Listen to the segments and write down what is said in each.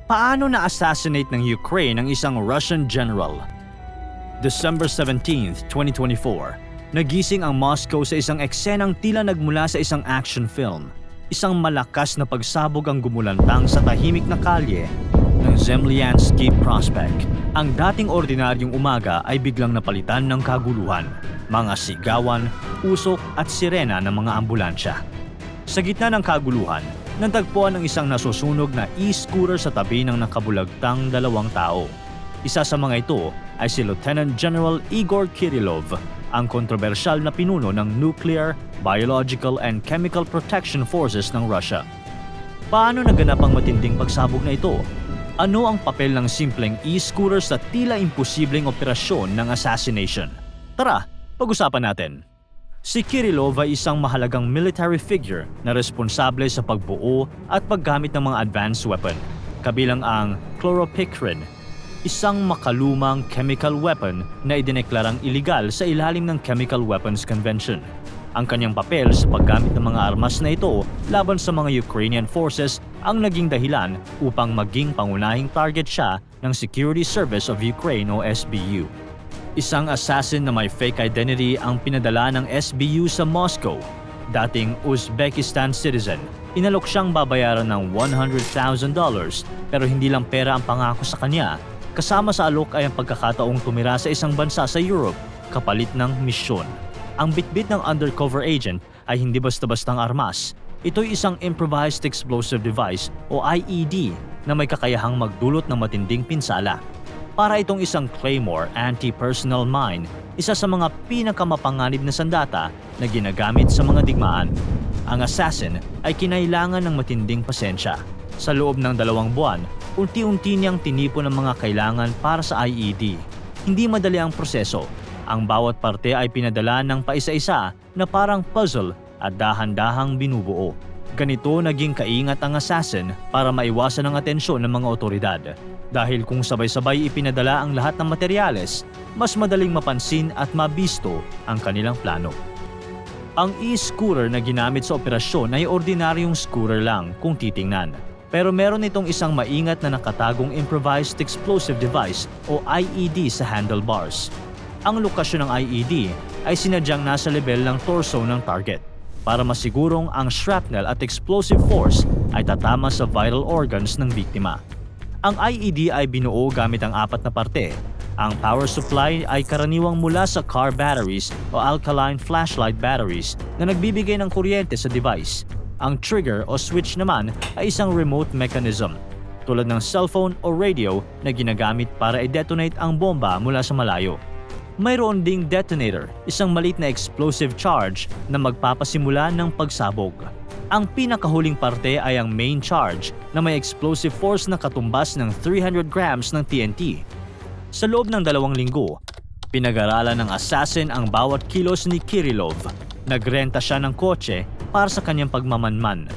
Paano na-assassinate ng Ukraine ang isang Russian general? December 17, 2024, nagising ang Moscow sa isang eksenang tila nagmula sa isang action film. Isang malakas na pagsabog ang gumulantang sa tahimik na kalye ng Zemlyansky Prospect. Ang dating ordinaryong umaga ay biglang napalitan ng kaguluhan, mga sigawan, usok at sirena ng mga ambulansya. Sa gitna ng kaguluhan, natagpuan ang isang nasusunog na e-scooter sa tabi ng nakabulagtang dalawang tao. Isa sa mga ito ay si Lieutenant General Igor Kirillov, ang kontrobersyal na pinuno ng Nuclear, Biological and Chemical Protection Forces ng Russia. Paano naganap ang matinding pagsabog na ito? Ano ang papel ng simpleng e-scooter sa tila imposibleng operasyon ng assassination? Tara, pag-usapan natin. Si Kirillov ay isang mahalagang military figure na responsable sa pagbuo at paggamit ng mga advanced weapon, kabilang ang chloropicrin, isang makalumang chemical weapon na idineklarang iligal sa ilalim ng Chemical Weapons Convention. Ang kanyang papel sa paggamit ng mga armas na ito laban sa mga Ukrainian forces ang naging dahilan upang maging pangunahing target siya ng Security Service of Ukraine o SBU. Isang assassin na may fake identity ang pinadala ng SBU sa Moscow. Dating Uzbekistan citizen, inalok siyang babayaran ng $100,000 pero hindi lang pera ang pangako sa kanya. Kasama sa alok ay ang pagkakataong tumira sa isang bansa sa Europe kapalit ng misyon. Ang bitbit ng undercover agent ay hindi basta-bastang armas. Ito'y isang improvised explosive device o IED na may kakayahang magdulot ng matinding pinsala. Para itong isang Claymore anti-personnel mine, isa sa mga pinakamapanganib na sandata na ginagamit sa mga digmaan. Ang assassin ay kinailangan ng matinding pasensya. Sa loob ng 2 buwan, unti-unti niyang tinipon ang mga kailangan para sa IED. Hindi madali ang proseso. Ang bawat parte ay pinadala ng paisa-isa na parang puzzle at dahan-dahang binubuo. Ganito naging kaingat ang assassin para maiwasan ang atensyon ng mga otoridad. Dahil kung sabay-sabay ipinadala ang lahat ng materyales, mas madaling mapansin at mabisto ang kanilang plano. Ang e-scooter na ginamit sa operasyon ay ordinaryong scooter lang kung titingnan. Pero meron itong isang maingat na nakatagong improvised explosive device o IED sa handlebars. Ang lokasyon ng IED ay sinadyang nasa level ng torso ng target para masigurong ang shrapnel at explosive force ay tatama sa vital organs ng biktima. Ang IED ay binuo gamit ang 4 na parte. Ang power supply ay karaniwang mula sa car batteries o alkaline flashlight batteries na nagbibigay ng kuryente sa device. Ang trigger o switch naman ay isang remote mechanism, tulad ng cellphone o radio na ginagamit para i-detonate ang bomba mula sa malayo. Mayroon ding detonator, isang maliit na explosive charge na magpapasimula ng pagsabog. Ang pinakahuling parte ay ang main charge na may explosive force na katumbas ng 300 grams ng TNT. Sa loob ng 2 linggo, pinag-aralan ng assassin ang bawat kilos ni Kirillov. Nagrenta siya ng kotse para sa kanyang pagmamanman.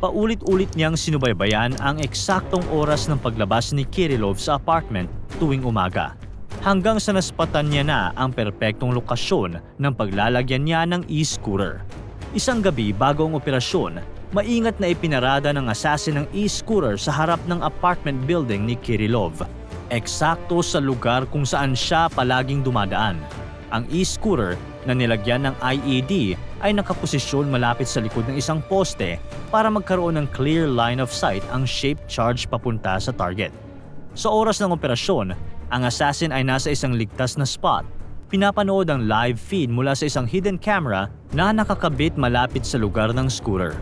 Paulit-ulit niyang sinubaybayan ang eksaktong oras ng paglabas ni Kirillov sa apartment tuwing umaga. Hanggang sa naspatan niya na ang perpektong lokasyon ng paglalagyan niya ng e-scooter. Isang gabi bago ang operasyon, maingat na ipinarada ng assassin ng e-scooter sa harap ng apartment building ni Kirillov. Eksakto sa lugar kung saan siya palaging dumadaan. Ang e-scooter na nilagyan ng IED ay nakaposisyon malapit sa likod ng isang poste para magkaroon ng clear line of sight ang shaped charge papunta sa target. Sa oras ng operasyon, ang assassin ay nasa isang ligtas na spot. Pinapanood ang live feed mula sa isang hidden camera na nakakabit malapit sa lugar ng scooter.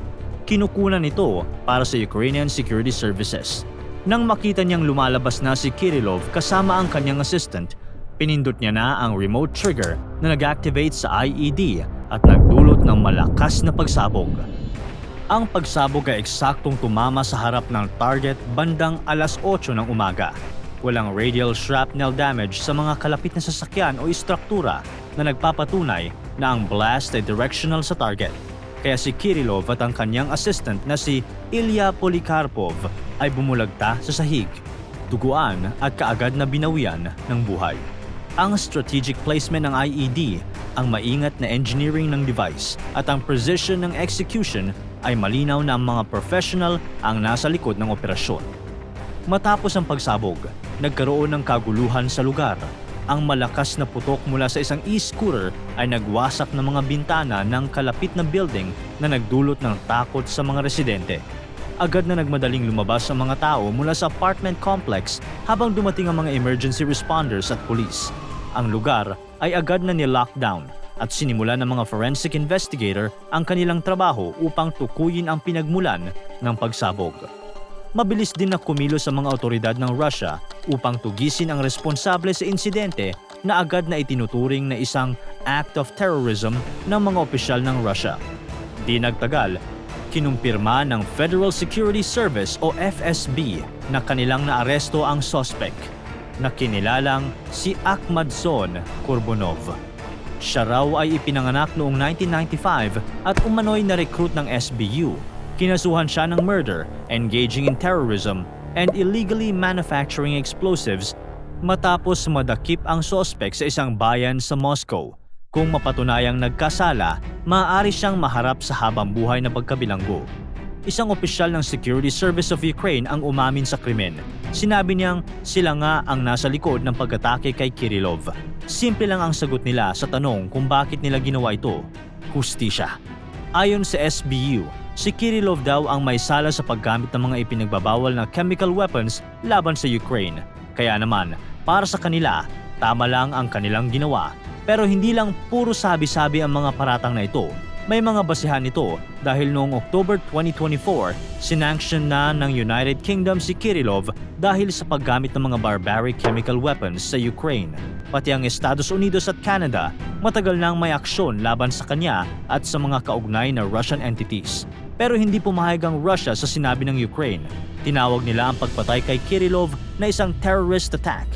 Kinukunan ito para sa Ukrainian Security Services. Nang makita niyang lumalabas na si Kirillov kasama ang kanyang assistant, pinindot niya na ang remote trigger na nag-activate sa IED at nagdulot ng malakas na pagsabog. Ang pagsabog ay eksaktong tumama sa harap ng target bandang 8:00 ng umaga. Walang radial shrapnel damage sa mga kalapit na sasakyan o istruktura na nagpapatunay na ang blast ay directional sa target. Kaya si Kirillov at ang kanyang assistant na si Ilya Polikarpov ay bumulagta sa sahig, duguan at kaagad na binawian ng buhay. Ang strategic placement ng IED, ang maingat na engineering ng device at ang precision ng execution ay malinaw na ang mga professional ang nasa likod ng operasyon. Matapos ang pagsabog, nagkaroon ng kaguluhan sa lugar. Ang malakas na putok mula sa isang e-scooter ay nagwasak ng mga bintana ng kalapit na building na nagdulot ng takot sa mga residente. Agad na nagmadaling lumabas ang mga tao mula sa apartment complex habang dumating ang mga emergency responders at pulis. Ang lugar ay agad na ni-lockdown at sinimula ng mga forensic investigator ang kanilang trabaho upang tukuyin ang pinagmulan ng pagsabog. Mabilis din na kumilos sa mga otoridad ng Russia upang tugisin ang responsable sa insidente na agad na itinuturing na isang act of terrorism ng mga opisyal ng Russia. Di nagtagal, kinumpirma ng Federal Security Service o FSB na kanilang naaresto ang suspect na kinilalang si Akhmatson Kurbunov. Siya raw ay ipinanganak noong 1995 at umano'y na-recruit ng SBU. Kinasuhan siya ng murder, engaging in terrorism, and illegally manufacturing explosives matapos madakip ang suspect sa isang bayan sa Moscow. Kung mapatunayang nagkasala, maaari siyang maharap sa habang buhay na pagkabilanggo. Isang opisyal ng Security Service of Ukraine ang umamin sa krimen. Sinabi niyang sila nga ang nasa likod ng pag-atake kay Kirillov. Simple lang ang sagot nila sa tanong kung bakit nila ginawa ito. Hustisya. Ayon sa SBU, si Kirillov daw ang may sala sa paggamit ng mga ipinagbabawal na chemical weapons laban sa Ukraine. Kaya naman, para sa kanila, tama lang ang kanilang ginawa. Pero hindi lang puro sabi-sabi ang mga paratang na ito. May mga basehan nito dahil noong October 2024, sinanction na ng United Kingdom si Kirillov dahil sa paggamit ng mga barbaric chemical weapons sa Ukraine. Pati ang Estados Unidos at Canada, matagal nang may aksyon laban sa kanya at sa mga kaugnay na Russian entities. Pero hindi pumayag ang Russia sa sinabi ng Ukraine. Tinawag nila ang pagpatay kay Kirillov na isang terrorist attack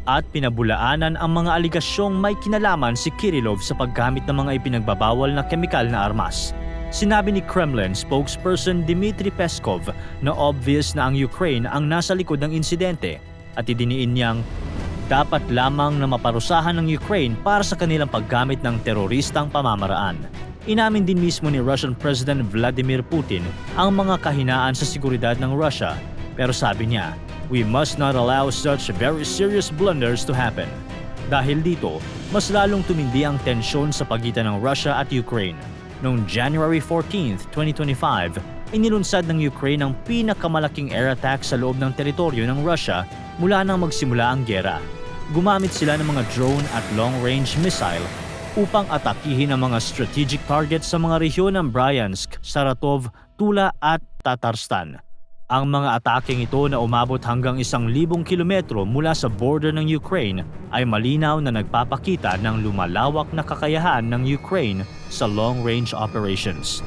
at pinabulaanan ang mga aligasyong may kinalaman si Kirillov sa paggamit ng mga ipinagbabawal na kemikal na armas. Sinabi ni Kremlin spokesperson Dmitry Peskov na obvious na ang Ukraine ang nasa likod ng insidente at idiniin niyang dapat lamang na maparusahan ng Ukraine para sa kanilang paggamit ng teroristang pamamaraan. Inamin din mismo ni Russian President Vladimir Putin ang mga kahinaan sa seguridad ng Russia, pero sabi niya, "We must not allow such very serious blunders to happen." Dahil dito, mas lalong tumindi ang tensyon sa pagitan ng Russia at Ukraine. Noong January 14, 2025, inilunsad ng Ukraine ang pinakamalaking air attack sa loob ng teritoryo ng Russia mula nang magsimula ang giyera. Gumamit sila ng mga drone at long-range missile upang atakihin ang mga strategic targets sa mga rehiyon ng Bryansk, Saratov, Tula at Tatarstan. Ang mga ataking ito na umabot hanggang 1,000 kilometro mula sa border ng Ukraine ay malinaw na nagpapakita ng lumalawak na kakayahan ng Ukraine sa long-range operations.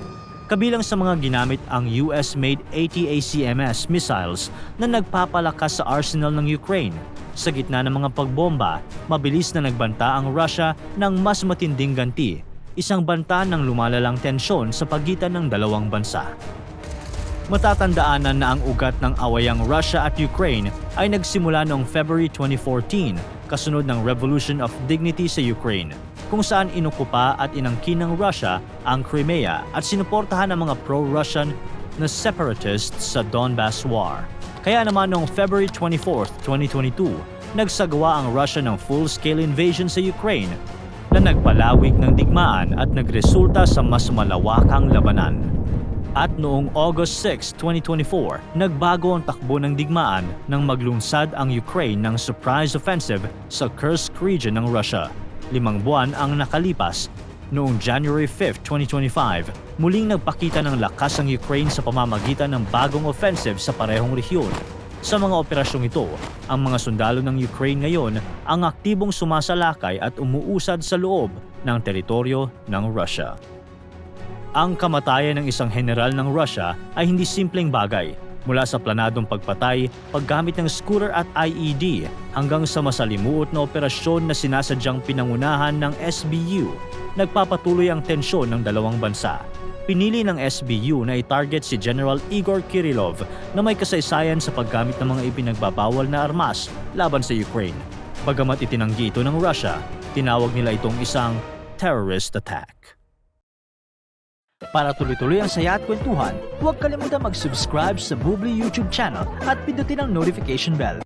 Kabilang sa mga ginamit ang US-made ATACMS missiles na nagpapalakas sa arsenal ng Ukraine. Sa gitna ng mga pagbomba, mabilis na nagbanta ang Russia ng mas matinding ganti, isang banta ng lumalalang tensyon sa pagitan ng dalawang bansa. Matatandaanan na ang ugat ng awayang Russia at Ukraine ay nagsimula noong February 2014, kasunod ng Revolution of Dignity sa Ukraine, kung saan inukupa at inangkin ng Russia ang Crimea at sinuportahan ng mga pro-Russian na separatists sa Donbas War. Kaya naman noong February 24, 2022, nagsagawa ang Russia ng full-scale invasion sa Ukraine na nagpalawig ng digmaan at nagresulta sa mas malawakang labanan. At noong August 6, 2024, nagbago ang takbo ng digmaan nang maglunsad ang Ukraine ng surprise offensive sa Kursk region ng Russia. 5 buwan ang nakalipas. Noong January 5, 2025, muling nagpakita ng lakas ang Ukraine sa pamamagitan ng bagong offensive sa parehong rehiyon. Sa mga operasyong ito, ang mga sundalo ng Ukraine ngayon ang aktibong sumasalakay at umuusad sa loob ng teritoryo ng Russia. Ang kamatayan ng isang general ng Russia ay hindi simpleng bagay, mula sa planadong pagpatay, paggamit ng scooter at IED hanggang sa masalimuot na operasyon na sinasadyang pinangunahan ng SBU. Nagpapatuloy ang tensyon ng dalawang bansa. Pinili ng SBU na i-target si General Igor Kirillov na may kasaysayan sa paggamit ng mga ipinagbabawal na armas laban sa Ukraine. Bagamat itinanggi ito ng Russia, tinawag nila itong isang terrorist attack. Para tuloy-tuloy ang saya at kwentuhan, huwag kalimutan mag-subscribe sa Bubbly YouTube channel at pindutin ang notification bell.